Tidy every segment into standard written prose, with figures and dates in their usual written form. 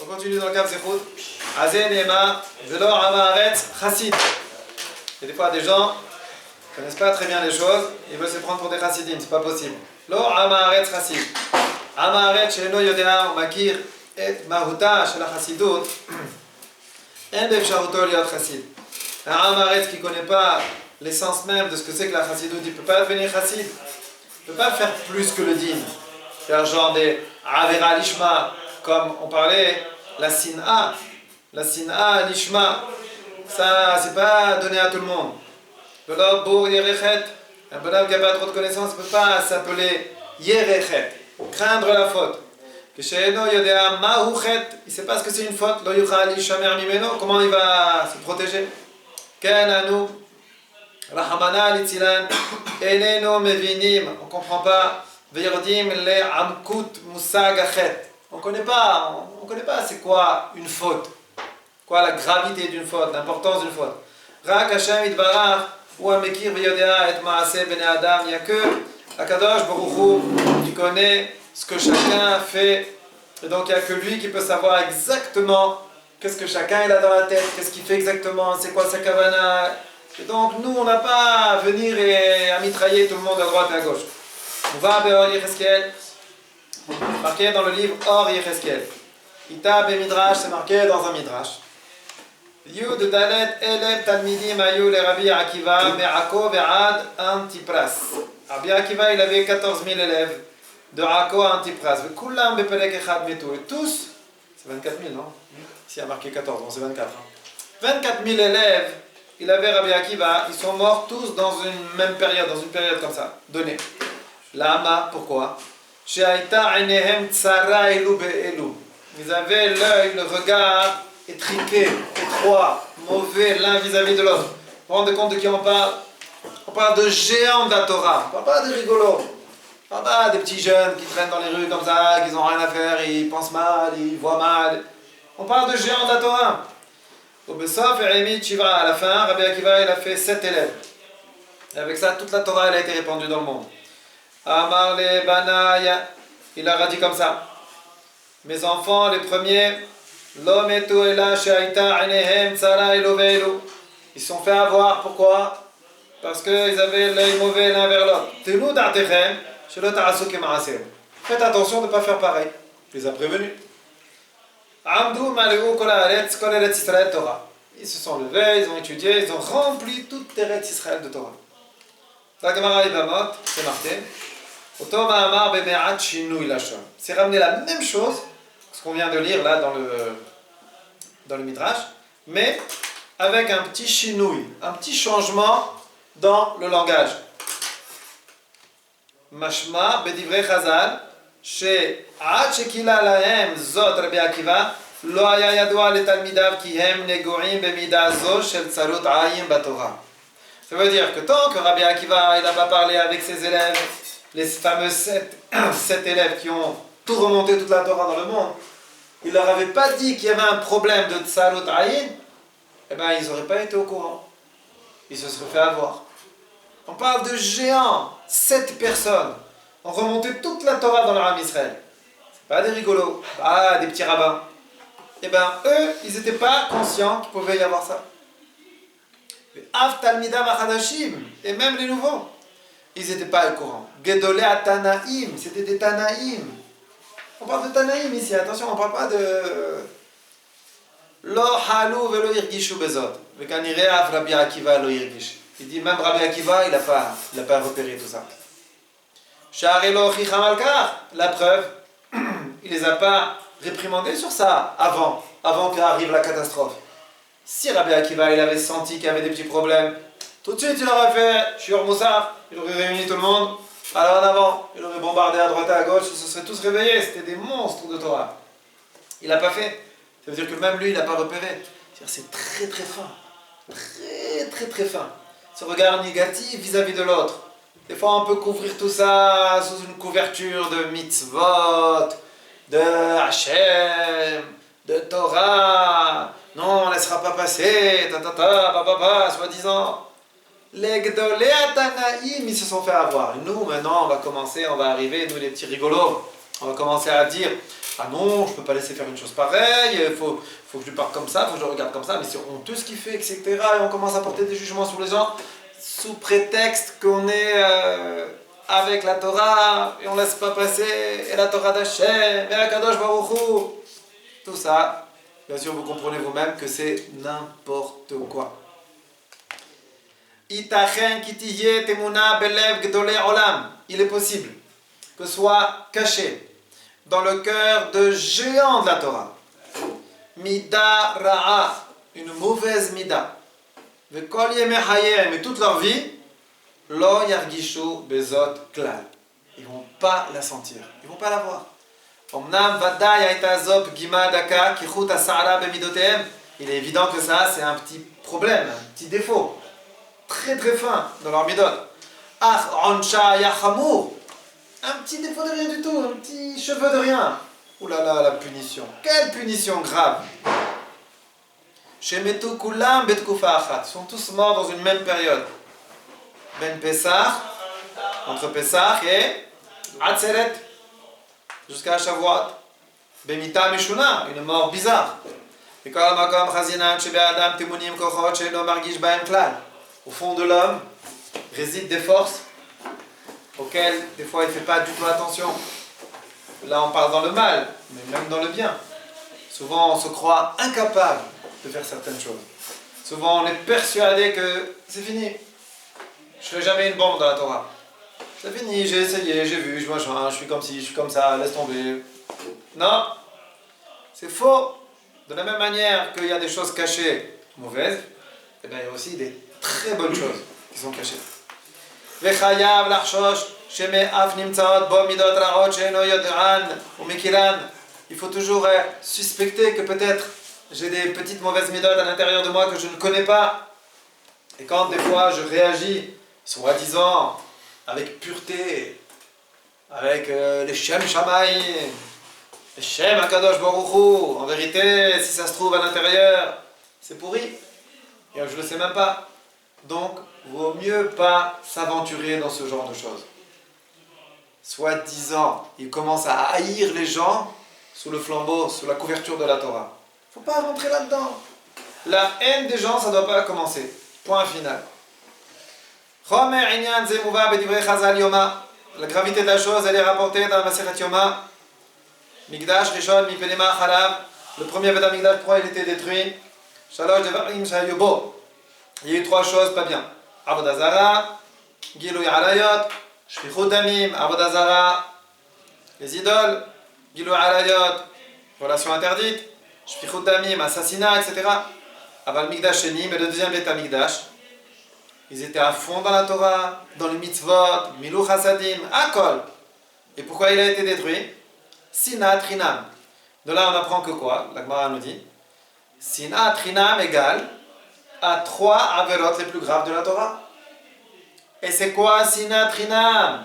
On continue dans le Kav Zechut. Azen Ema, Velo Amaretz Chassid. Il y a des fois des gens qui ne connaissent pas très bien les choses, ils veulent se prendre pour des chassidim, c'est pas possible. Lo Amaretz Chassid. Amaretz She'eno Yodea Makir et Mahuta Shel HaChassidut. En Befsharuto Liot Chassid. Un Amaretz qui ne connaît pas l'essence même de ce que c'est que la Chassidut, il ne peut pas devenir chassid. Il ne peut pas faire plus que le din. Faire genre des Avera Lishma, comme on parlait, la Sin'a, Lishma. Ça, c'est pas donné à tout le monde. Un bonhomme qui n'a pas trop de connaissances ne peut pas s'appeler Yerechet, craindre la faute. Il ne sait pas ce que c'est une faute. Comment il va se protéger? On ne comprend pas. On ne connaît pas c'est quoi une faute, quoi la gravité d'une faute, l'importance d'une faute. Rak Hashem Yitbarach ou Amekir V'Yodea et Maaseh Bnei Adam. Il n'y a que Akadosh Baruch Hu qui connaît ce que chacun fait, et donc il n'y a que lui qui peut savoir exactement qu'est-ce que chacun il a dans la tête, qu'est-ce qu'il fait exactement, c'est quoi sa kavana. Et donc nous on n'a pas à venir et à mitrailler tout le monde à droite et à gauche. On va à Or Yecheskel, marqué dans le livre Or Yecheskel. Ita be Midrash, c'est marqué dans un Midrash. Yud Dalet Elef Talmidim Ayu le Rabbi Akiva Me'ako ve'ad Antipras. Rabbi Akiva il avait 14 000 élèves de Ako à Antipras. Kulam bepelek echad metu. Et tous, c'est 24 000 non? Ici il y a marqué 14, bon c'est 24. 24 000 élèves, il avait Rabbi Akiva, ils sont morts tous dans une même période, dans une période comme ça, donnée. Lama, pourquoi? Ils avaient l'œil, le regard étriqué, étroit, mauvais l'un vis-à-vis de l'autre. Vous vous rendez compte de qui on parle? On parle de géants de la Torah, on parle pas de rigolos. On parle pas des petits jeunes qui traînent dans les rues comme ça, qui n'ont rien à faire, ils pensent mal, ils voient mal. On parle de géants de la Torah. Au Bessof et Rémi Tshivra, à la fin, Rabbi Akiva il a fait 7 élèves. Et avec ça, toute la Torah elle a été répandue dans le monde. Amar le Banaya, il leur a dit comme ça: mes enfants, les premiers, ils se sont fait avoir, pourquoi? Parce qu'ils avaient l'œil mauvais l'un vers l'autre. Faites attention de ne pas faire pareil. Il les a prévenus. Ils se sont levés, ils ont étudié, ils ont rempli toute Eretz Israël de Torah. La Gemara Ibamot, c'est marqué. C'est ramener la même chose, ce qu'on vient de lire là dans le Midrash, mais avec un petit chinouille, un petit changement dans le langage. Mashma bedivrei Chazal, שעד שקילה להם זאת רבי עקיבא, לא היה ידוע לתלמידיו כי הם נגועים במידה זו של צרות עין בתורה. Ça veut dire que tant que Rabbi Akiva il n'a pas parlé avec ses élèves, les fameux 7 élèves qui ont tout remonté toute la Torah dans le monde, il leur avait pas dit qu'il y avait un problème de tsarut ayin, eh bien ils n'auraient pas été au courant. Ils se seraient fait avoir. On parle de géants, 7 personnes ont remonté toute la Torah dans leur âme Israël. C'est pas des rigolos, pas des petits rabbins. Eh bien eux, ils n'étaient pas conscients qu'il pouvait y avoir ça. Et même les nouveaux, ils n'étaient pas au courant. Gedolé à Tanaïm, c'était des Tanaïm. On parle de Tanaïm ici, attention, on ne parle pas de Lo halu velo irgishu bezot. Vekanire av Rabbi Akiva lo irgish. Il dit même Rabbi Akiva, il n'a pas repéré tout ça. Sha'are lo chicham al kach. La preuve, il ne les a pas réprimandés sur ça avant qu'arrive la catastrophe. Si Rabbi Akiva il avait senti qu'il y avait des petits problèmes, tout de suite il aurait fait Shiur Moussaf, il aurait réuni tout le monde, alors en avant, il aurait bombardé à droite et à gauche, ils se seraient tous réveillés, c'était des monstres de Torah. Il n'a pas fait. Ça veut dire que même lui, il n'a pas repéré. C'est très très fin. Très très très fin. Ce regard négatif vis-à-vis de l'autre. Des fois, on peut couvrir tout ça sous une couverture de mitzvot, de Hachem, de Torah. Non, on ne laissera pas passer, soi-disant. Les Gdolé Atanaïm, ils se sont fait avoir. Nous, maintenant, on va commencer, on va arriver, nous les petits rigolos. On va commencer à dire, ah non, je ne peux pas laisser faire une chose pareille, faut que je lui parle comme ça, faut que je le regarde comme ça, mais c'est honteux ce qu'il fait, etc. Et on commence à porter des jugements sur les gens sous prétexte qu'on est avec la Torah et on ne laisse pas passer, et la Torah d'Hachem, et la Kadosh Baruch Hu. Tout ça, bien sûr, vous comprenez vous-même que c'est n'importe quoi. Itachen kitiye temuna belev gdolei olam. Il est possible que soit caché dans le cœur de géants de la Torah. Mida ra'a, une mauvaise mida. Vekol yemei hayem, et toute leur vie, lo yargishu bezot klal. Ils ne vont pas la sentir, ils ne vont pas la voir. Omnam vaday hayta zop gima daka kichut asara bemidotem. Il est évident que ça, c'est un petit problème, un petit défaut. Très très fin dans leur midot. Ach onsha yachamour. Un petit défaut de rien du tout, un petit cheveu de rien. Ouh là là, la punition. Quelle punition grave. Shemetu kulam betkufa achat. Ils sont tous morts dans une même période. Ben Pessah, entre Pessah et Atzeret, jusqu'à Shavuot. Bemita Meshuna, une mort bizarre. Au fond de l'homme résident des forces auxquelles des fois il ne fait pas du tout attention. Là on parle dans le mal, mais même dans le bien. Souvent on se croit incapable de faire certaines choses. Souvent on est persuadé que c'est fini. Je ne serai jamais une bombe dans la Torah. C'est fini, j'ai essayé, j'ai vu, je suis comme ci, je suis comme ça, laisse tomber. Non, c'est faux. De la même manière qu'il y a des choses cachées mauvaises, eh bien, il y a aussi des très bonnes choses qui sont cachées. Vechayav l'archosh sheme af nimtsaot bo midot raot she'eno yod'an ou mekiran. Il faut toujours suspecter que peut-être j'ai des petites mauvaises midot à l'intérieur de moi que je ne connais pas. Et quand des fois je réagis, soi-disant, avec pureté, avec les Shem Shammai, les Shem Akadosh Baruch Hu, en vérité, si ça se trouve à l'intérieur, c'est pourri. Et je ne le sais même pas. Donc, vaut mieux pas s'aventurer dans ce genre de choses. Soi-disant, il commence à haïr les gens sous le flambeau, sous la couverture de la Torah. Il ne faut pas rentrer là-dedans. La haine des gens, ça ne doit pas commencer. Point final. La gravité de la chose, elle est rapportée dans la Masechet Yoma. Migdash Rishon Mipenema Chalav. Le premier Beth Amikdash, pourquoi il était détruit? Shalosh Devarim Shayobo. Il y a eu trois choses pas bien. Avodah Zara, Gilui Arayot, Shfichut Damim, Avodah Zara, les idoles, Gilui Arayot, relation interdite, Shfichut Damim, assassinat, etc. Aval Mikdash Sheni, mais le deuxième Beth Amikdash, ils étaient à fond dans la Torah, dans les mitzvot, Milou Chasadim, Akol. Et pourquoi il a été détruit? Sinat Rinam. De là on apprend que quoi? La Gemara nous dit Sinat Rinam égale à trois averot les plus graves de la Torah. Et c'est quoi Sinat Rinam?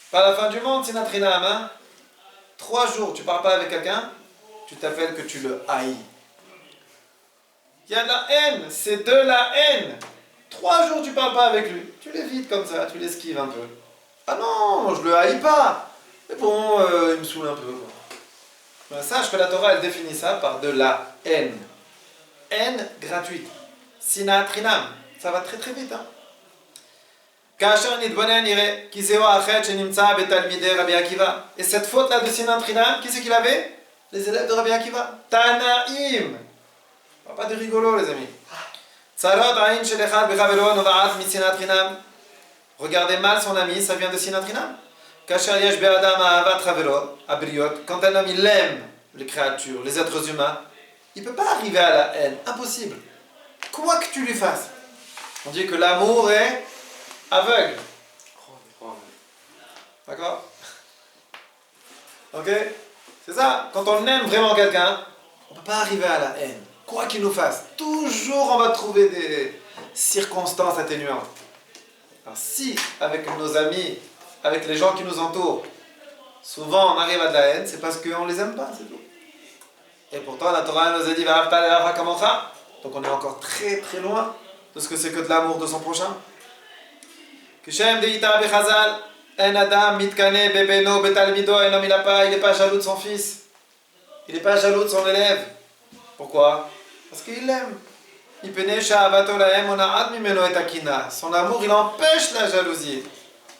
Pas la fin du monde, Sinat Rinam, hein? 3 jours, tu parles pas avec quelqu'un, tu t'appelles que tu le haïs. Il y a de la haine, c'est de la haine. 3 jours, tu parles pas avec lui, tu l'évites comme ça, tu l'esquives un peu. Ah non, je le haïs pas. Mais bon, il me saoule un peu. Ben, sache que la Torah, elle définit ça par de la haine. Haine gratuite. Sinat Rinam. Ça va très très vite. Hein? Et cette faute-là de Sinat Rinam, qui c'est qu'il avait? Les élèves de Rabbi Akiva. Tanaïm. Pas de rigolo, les amis. Regardez mal son ami, ça vient de Sinat Rinam. Quand un homme il aime les créatures, les êtres humains, il ne peut pas arriver à la haine, impossible. Quoi que tu lui fasses. On dit que l'amour est aveugle. D'accord? Ok? C'est ça, quand on aime vraiment quelqu'un, on ne peut pas arriver à la haine. Quoi qu'il nous fasse, toujours on va trouver des circonstances atténuantes. Alors si, avec nos amis, avec les gens qui nous entourent, souvent on arrive à de la haine, c'est parce qu'on ne les aime pas, c'est tout. Et pourtant la Torah nous a dit donc on est encore très très loin de ce que c'est que de l'amour de son prochain. Un Adam, mitkane, bebeno, betalmido, un homme il n'est pas jaloux de son fils. Il n'est pas jaloux de son élève. Pourquoi? Parce qu'il l'aime. Son amour, il empêche la jalousie.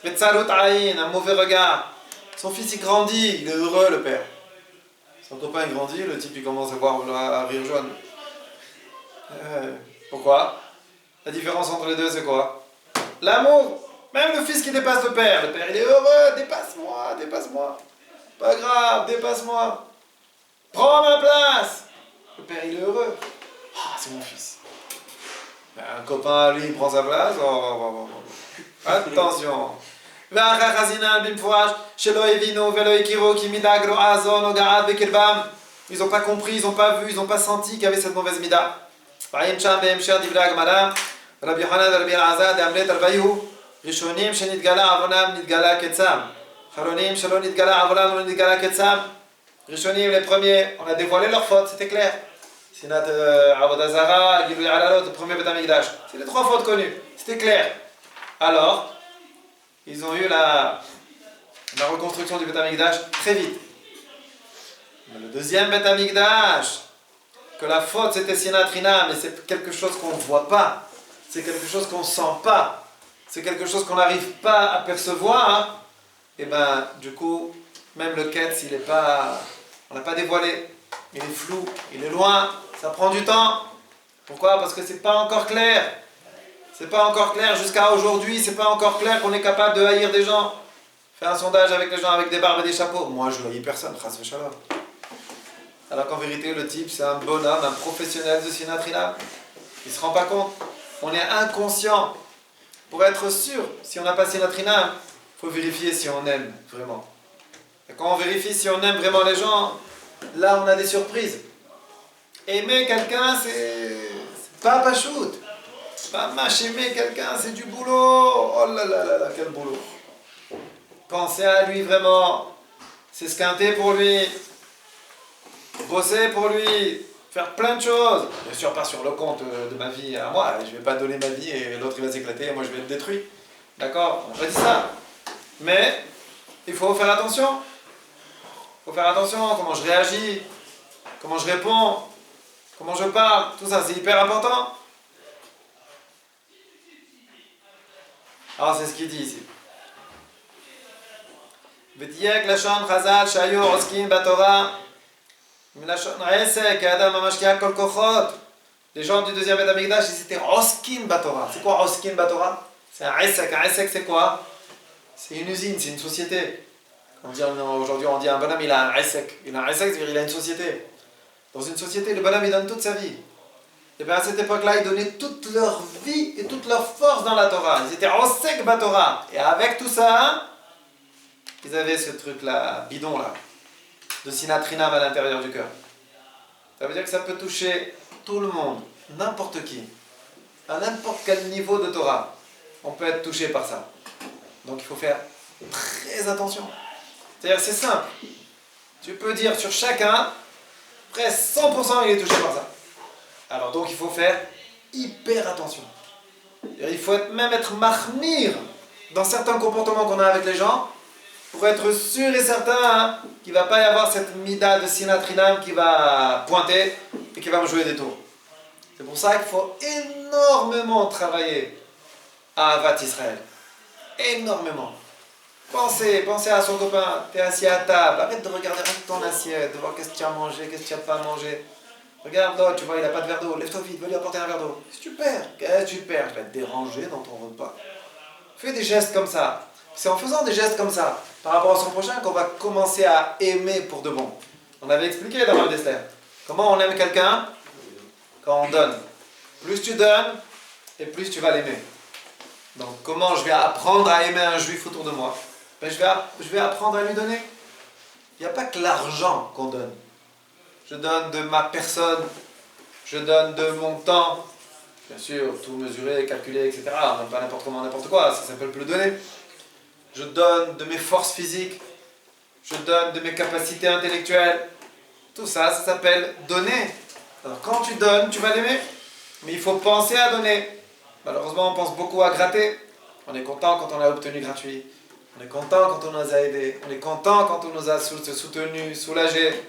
Un mauvais regard. Son fils, il grandit, il est heureux, le père. Son copain grandit, le type, il commence à rire jaune. Pourquoi? La différence entre les deux, c'est quoi? L'amour. Même le fils qui dépasse le père, il est heureux, dépasse-moi, dépasse-moi. Pas grave, dépasse-moi. Prends ma place. Le père, il est heureux. Ah, c'est mon fils. Un copain, lui, il prend sa place. Oh. Attention. Ils n'ont pas compris, ils n'ont pas vu, ils n'ont pas senti qu'il y avait cette mauvaise mida. רבי יוחנן ורבי אלעזר דאמרי תרוויהו ראשונים שנתגלה עוונם נתגלה קצם אחרונים שלא נתגלה עוונם לא נתגלה קצם ראשונים les premiers on a dévoilé leur faute c'était clair Sinat Avodah Zara Gilui Alalot le premier Beth Amikdash c'est les trois fautes connues c'était clair alors ils ont eu la reconstruction du Beth Amikdash très vite mais le deuxième Beth Amikdash que la faute c'était Sinat Rina mais c'est quelque chose qu'on ne voit pas c'est quelque chose qu'on ne sent pas, c'est quelque chose qu'on n'arrive pas à percevoir, hein, et ben du coup, même le Ketz, il est pas, on n'a pas dévoilé, il est flou, il est loin, ça prend du temps. Pourquoi? Parce que c'est pas encore clair. C'est pas encore clair jusqu'à aujourd'hui, c'est pas encore clair qu'on est capable de haïr des gens. Fais un sondage avec les gens avec des barbes et des chapeaux. Moi, je haïs personne, chas v'shalom. Alors qu'en vérité, le type, c'est un bonhomme, un professionnel de Sinat Rina. Il se rend pas compte. On est inconscient. Pour être sûr, si on n'a pas Sinat Rina, il faut vérifier si on aime vraiment. Et quand on vérifie si on aime vraiment les gens, là on a des surprises. Aimer quelqu'un, c'est pas pachout. Pas mâche aimer quelqu'un, c'est du boulot. Oh là là là là, quel boulot. Penser à lui vraiment, s'esquinter pour lui, bosser pour lui, faire plein de choses. Bien sûr, pas sur le compte de ma vie à moi. Je ne vais pas donner ma vie et l'autre il va s'éclater et moi je vais être détruit. D'accord? On n'a pas dit ça. Mais il faut faire attention. Il faut faire attention à comment je réagis, comment je réponds, comment je parle. Tout ça, c'est hyper important. Alors, c'est ce qu'il dit ici. ותיק לשון חז"ל שהיו עוסקים בתורה מלשון עסק, האדם המשקיע כל כוחות. Les gens du deuxième Beth Amikdash, ils étaient oskim batora. C'est quoi oskim batora? C'est un esek. Un esek, c'est quoi? C'est une usine, c'est une société. Aujourd'hui, on dit un bonhomme, il a un esek. Il a un esek, c'est-à-dire il a une société. Dans une société, le bonhomme, il donne toute sa vie. Et bien à cette époque-là, ils donnaient toute leur vie et toute leur force dans la Torah. Ils étaient osek batora. Et avec tout ça, ils avaient ce truc-là, bidon-là, de Sinat Rinam à l'intérieur du cœur. Ça veut dire que ça peut toucher tout le monde, n'importe qui, à n'importe quel niveau de Torah. On peut être touché par ça. Donc il faut faire très attention. C'est-à-dire c'est simple. Tu peux dire sur chacun, presque 100% il est touché par ça. Alors donc il faut faire hyper attention. Il faut même être mahmir dans certains comportements qu'on a avec les gens, pour être sûr et certain qu'il ne va pas y avoir cette mida de Sinat Rinam qui va pointer et qui va me jouer des tours. C'est pour ça qu'il faut énormément travailler à Avat Israël. Énormément. Pensez à son copain, tu es assis à table, arrête de regarder ton assiette, de voir qu'est-ce que tu as mangé, qu'est-ce que tu n'as pas mangé. Regarde là, tu vois, il n'a pas de verre d'eau, lève-toi vite, va lui apporter un verre d'eau. Qu'est-ce que tu perds? Je vais te déranger dans ton repas. Fais des gestes comme ça. C'est en faisant des gestes comme ça, par rapport à son prochain, qu'on va commencer à aimer pour de bon. On avait expliqué dans le Dessler. Comment on aime quelqu'un? Quand on donne. Plus tu donnes, et plus tu vas l'aimer. Donc comment je vais apprendre à aimer un juif autour de moi? Ben, je vais apprendre à lui donner. Il n'y a pas que l'argent qu'on donne. Je donne de ma personne, je donne de mon temps. Bien sûr, tout mesurer, calculer, etc. On donne pas n'importe comment, n'importe quoi, ça s'appelle plus donner. Je donne de mes forces physiques, je donne de mes capacités intellectuelles. Tout ça, ça s'appelle donner. Alors quand tu donnes, tu vas l'aimer. Mais il faut penser à donner. Malheureusement, on pense beaucoup à gratter. On est content quand on a obtenu gratuit. On est content quand on nous a aidés, on est content quand on nous a soutenus, soulagés.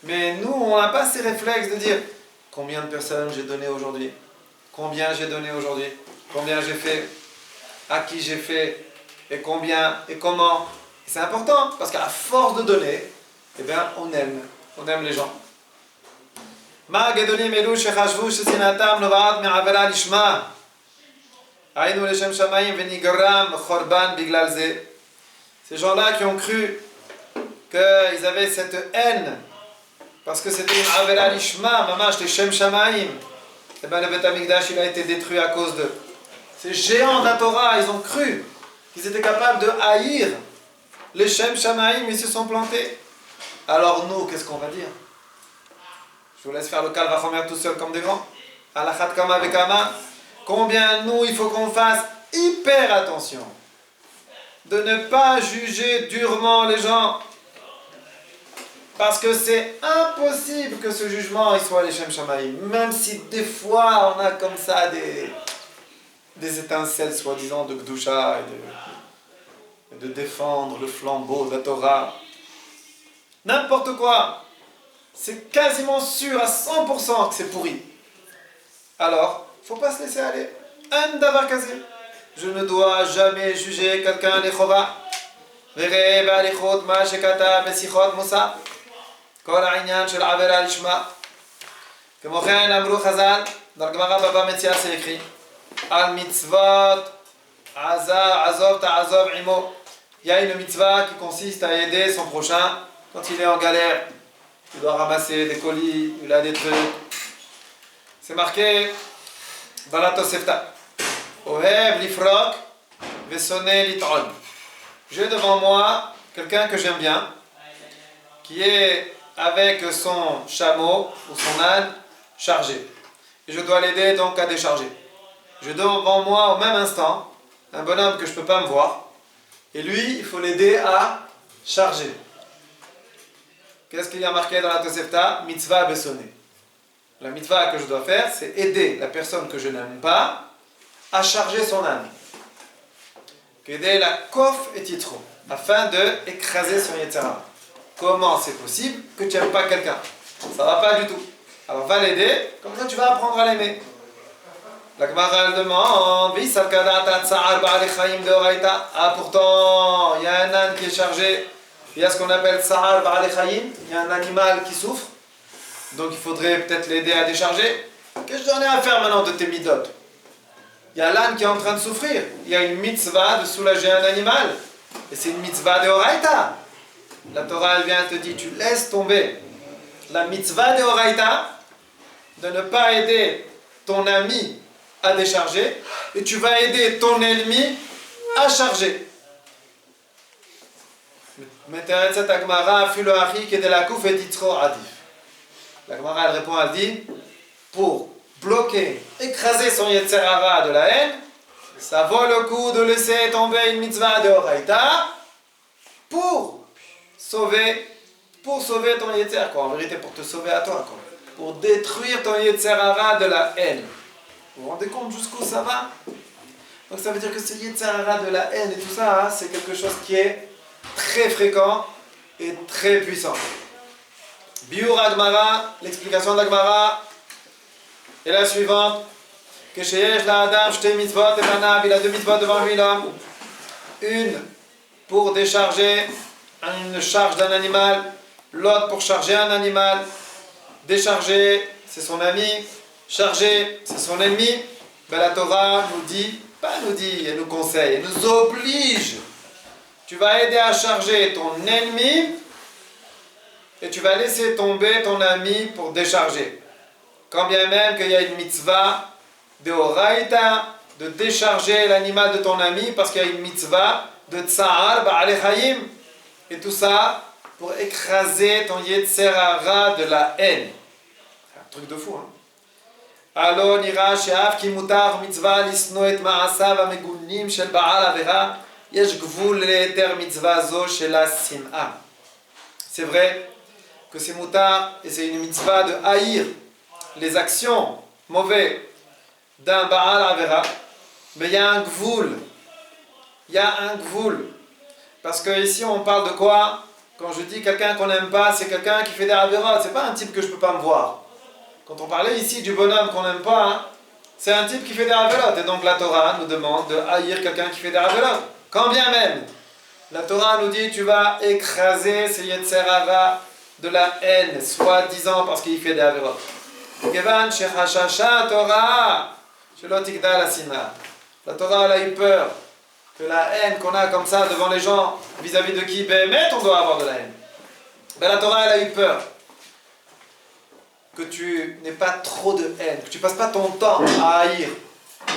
Mais nous, on n'a pas ces réflexes de dire combien de personnes j'ai donné aujourd'hui, combien j'ai donné aujourd'hui, combien j'ai fait, à qui j'ai fait, et combien, et comment. Et c'est important, parce qu'à force de donner, eh bien, on aime les gens. מה הגדולים אלו שחשבו ששנאתם נובעת מעבירה לשמה היינו לשם שמיים ונגרם חורבן בגלל זה. Ces gens-là qui ont cru qu'ils avaient cette haine parce que c'était une avera lishma, mamash les Shem Shamaim, et bien le Beth Amikdash il a été détruit à cause d'eux. Ces géants de la Torah, ils ont cru qu'ils étaient capables de haïr les Shem Shamaim, ils se sont plantés. Alors nous, qu'est-ce qu'on va dire? Je vous laisse faire le Kal Vachomer tout seul comme des grands. Alachat Kama Vekama. Combien nous, il faut qu'on fasse hyper attention de ne pas juger durement les gens. Parce que c'est impossible que ce jugement il soit les Shem Shamaim. Même si des fois on a comme ça des étincelles soi-disant de Gdusha et de défendre le flambeau de la Torah. N'importe quoi. C'est quasiment sûr à 100% que c'est pourri. Alors, il ne faut pas se laisser aller. Un davar kazé. Je ne dois jamais juger quelqu'un les chova. Verrez balichot ma shekata besichot musa. Kol ha'inyan shel avera lishma. Comme chen amrou chazal, dans le Gemara Baba Metzia c'est écrit al mitzvot azov ta'azov imo. Il y a une mitzvah qui consiste à aider son prochain quand il est en galère. Il doit ramasser des colis, il a des trucs. C'est marqué dans la Tosefta. Ohev lifrok vesone lit'ol. J'ai devant moi quelqu'un que j'aime bien, qui est avec son chameau ou son âne chargé. Et je dois l'aider donc à décharger. J'ai devant moi au même instant un bonhomme que je ne peux pas me voir. Et lui, il faut l'aider à charger. Qu'est-ce qu'il y a marqué dans la Tosefta? Mitzvah besonné. La mitzvah que je dois faire, c'est aider la personne que je n'aime pas à charger son âne. Qu'aider la kof et titro, afin d'écraser son yetzara. Comment c'est possible que tu n'aimes pas quelqu'un? Ça ne va pas du tout. Alors va l'aider, comme ça tu vas apprendre à l'aimer. La Gemara elle demande, ah pourtant, il y a un âne qui est chargé. Il y a ce qu'on appelle Sa'ar Ba'al Chayim, il y a un animal qui souffre, donc il faudrait peut-être l'aider à décharger. Qu'est-ce que j'en ai à faire maintenant de tes midot? Il y a l'âne qui est en train de souffrir, il y a une mitzvah de soulager un animal, et c'est une mitzvah de Horaïta. La Torah elle vient te dire, tu laisses tomber la mitzvah de Horaïta, de ne pas aider ton ami à décharger, et tu vas aider ton ennemi à charger. La Gemara elle répond, elle dit, pour bloquer, écraser son Yetzer Hara de la haine, ça vaut le coup de laisser tomber une mitzvah de Horaïta pour sauver ton Yetzer, quoi. En vérité, pour te sauver à toi, quoi. Pour détruire ton Yetzer Hara de la haine. Vous vous rendez compte jusqu'où ça va? Donc ça veut dire que ce Yetzer Hara de la haine et tout ça, hein, c'est quelque chose qui est très fréquent et très puissant. Biur Agmara, l'explication d'Agmara est la suivante. Que sheyesh la adam shte mitzvot evanav, il a deux mitzvot devant lui l'homme. Une pour décharger une charge d'un animal, l'autre pour charger un animal. Décharger, c'est son ami. Charger, c'est son ennemi. Ben, la Torah nous dit, pas nous dit, elle nous conseille, elle nous oblige. Tu vas aider à charger ton ennemi et tu vas laisser tomber ton ami pour décharger. Quand bien même qu'il y a une mitzvah de Horaïta, de décharger l'animal de ton ami parce qu'il y a une mitzvah de Tsa'ar Ba'al Chayim. Et tout ça pour écraser ton Yetzer Hara de la haine. C'est un truc de fou, hein? Alors, nira she'af ki mutar mitzvah lisno et ma'asav amegunim shel ba'al avera yesh gvul le'eter mitzvah zo shel sim'a. C'est vrai que c'est mutar et c'est une mitzvah de haïr les actions mauvaises d'un ba'al avera, mais il y a un gvul, Parce que ici on parle de quoi? Quand je dis quelqu'un qu'on n'aime pas, c'est quelqu'un qui fait des avérotes, c'est pas un type que je peux pas me voir. Quand on parlait ici du bonhomme qu'on n'aime pas, hein, c'est un type qui fait des avérotes. Et donc la Torah nous demande de haïr quelqu'un qui fait des avérotes. Quand bien même, la Torah nous dit tu vas écraser ce Yetzer Hara de la haine, soi-disant parce qu'il fait des avérotes. Kevan shechashasha Torah, shelo tigdal hasina. La Torah elle a eu peur que la haine qu'on a comme ça devant les gens, vis-à-vis de qui, Béhémet, on doit avoir de la haine. Ben, la Torah, elle a eu peur que tu n'aies pas trop de haine, que tu passes pas ton temps à haïr.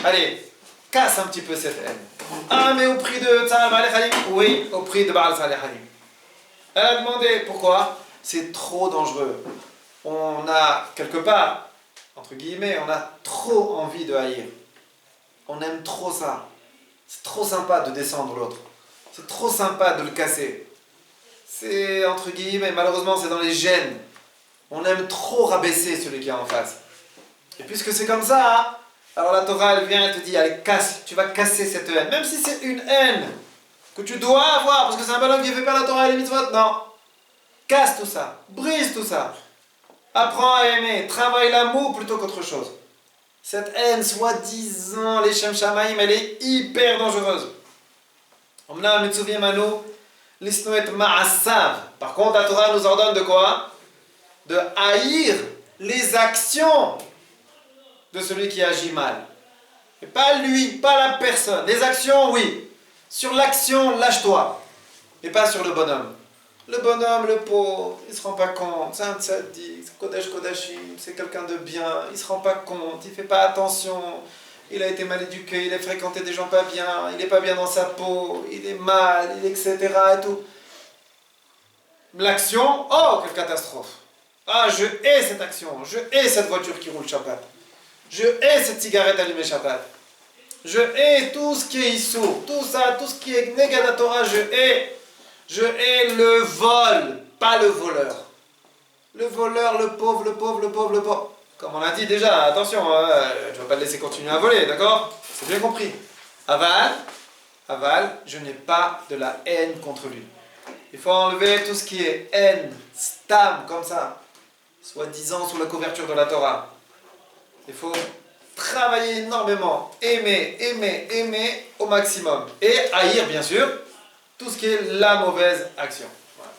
Allez, casse un petit peu cette haine. Ah, mais au prix de Tzahar Baalei Chalim? Oui, au prix de Baal Saleh Chalim. Elle a demandé pourquoi. C'est trop dangereux. On a, quelque part, entre guillemets, on a trop envie de haïr. On aime trop ça. C'est trop sympa de descendre l'autre. C'est trop sympa de le casser. C'est, entre guillemets, malheureusement, c'est dans les gènes. On aime trop rabaisser celui qui est en face. Et puisque c'est comme ça, hein, alors la Torah, elle vient et te dit, allez, casse, tu vas casser cette haine. Même si c'est une haine que tu dois avoir, parce que c'est un bonhomme qui fait pas la Torah et les mitzvot, non. Casse tout ça, brise tout ça. Apprends à aimer, travaille l'amour plutôt qu'autre chose. Cette haine, soi-disant, les Shem Shamaim, elle est hyper dangereuse. Par contre, la Torah nous ordonne de quoi? De haïr les actions de celui qui agit mal. Et pas lui, pas la personne. Les actions, oui. Sur l'action, lâche-toi. Et pas sur le bonhomme. Le bonhomme, le pauvre, il se rend pas compte. C'est un tzaddik, c'est Kodesh Kodashim, c'est quelqu'un de bien. Il se rend pas compte, il fait pas attention. Il a été mal éduqué, il a fréquenté des gens pas bien, il est pas bien dans sa peau, il est mal, etc. et tout. L'action, oh, quelle catastrophe! Ah, je hais cette action, je hais cette voiture qui roule Shabbat. Je hais cette cigarette allumée Shabbat. Je hais tout ce qui est issour, tout ça, tout ce qui est Negadatora, je hais. Je hais le vol, pas le voleur. Le voleur, le pauvre, le pauvre, le pauvre, le pauvre. Comme on l'a dit déjà, attention, tu ne vas pas le laisser continuer à voler, d'accord? C'est bien compris. Aval, je n'ai pas de la haine contre lui. Il faut enlever tout ce qui est haine, stam, comme ça, soi-disant sous la couverture de la Torah. Il faut travailler énormément, aimer au maximum. Et haïr, bien sûr, tout ce qui est la mauvaise action. Voilà.